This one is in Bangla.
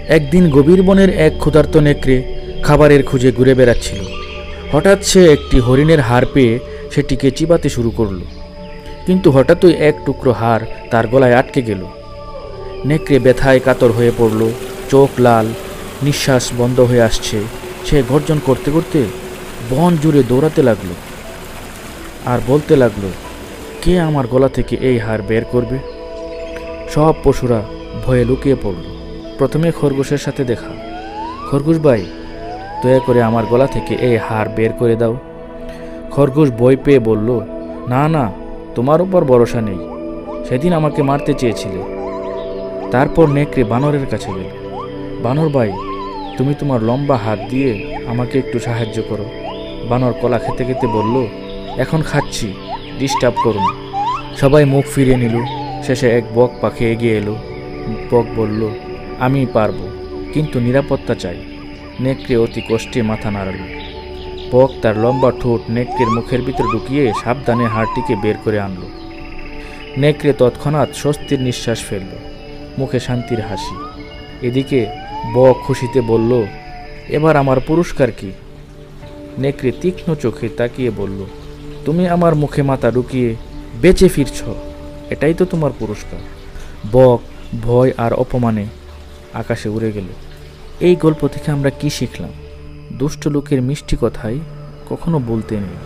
একদিন গভীর বনের এক ক্ষুধার্ত নেকড়ে খাবারের খুঁজে ঘুরে বেড়াচ্ছিল। হঠাৎ সে একটি হরিণের হাড় পেয়ে সেটিকে চিবাতে শুরু করলো, কিন্তু হঠাৎই এক টুকরো হাড় তার গলায় আটকে গেল। নেকড়ে ব্যথায় কাতর হয়ে পড়ল, চোখ লাল, নিঃশ্বাস বন্ধ হয়ে আসছে। সে গর্জন করতে করতে বন জুড়ে দৌড়াতে লাগলো আর বলতে লাগলো, কে আমার গলা থেকে এই হাড় বের করবে? সব পশুরা ভয়ে লুকিয়ে পড়ল। প্রথমে খরগোশের সাথে দেখা। খরগোশ ভাই, দয়া করে আমার গলা থেকে এই হাড় বের করে দাও। খরগোশ ভয় পেয়ে বলল, না না, তোমার উপর ভরসা নেই, সেদিন আমাকে মারতে চেয়েছিলে। তারপর নেকড়ে বানরের কাছে গেল। বানর ভাই, তুমি তোমার লম্বা হাত দিয়ে আমাকে একটু সাহায্য করো। বানর কলা খেতে খেতে বলল, এখন খাচ্ছি, ডিস্টার্ব করুন। সবাই মুখ ফিরিয়ে নিল। শেষে এক বক পাখি এগিয়ে এলো। বক বলল, আমি পারবো, কিন্তু নিরাপত্তা চাই। নেকড়ে অতি কষ্টে মাথা নাড়াল। বক তার লম্বা ঠোঁট নেকড়ের মুখের ভিতরে ঢুকিয়ে সাবধানে হাড়টিকে বের করে আনলো। নেকড়ে তৎক্ষণাৎ স্বস্তির নিঃশ্বাস ফেলল, মুখে শান্তির হাসি। এদিকে বক খুশিতে বলল, এবার আমার পুরস্কার কি? নেকড়ে তীক্ষ্ণ চোখে তাকিয়ে বলল, তুমি আমার মুখে মাথা ঢুকিয়ে বেঁচে ফিরছ, এটাই তো তোমার পুরস্কার। বক ভয় আর অপমানে আকাশে উড়ে গেল। এই গল্প থেকে আমরা কি শিখলাম? দুষ্ট লোকের মিষ্টি কথাই কখনো বলতে নেই।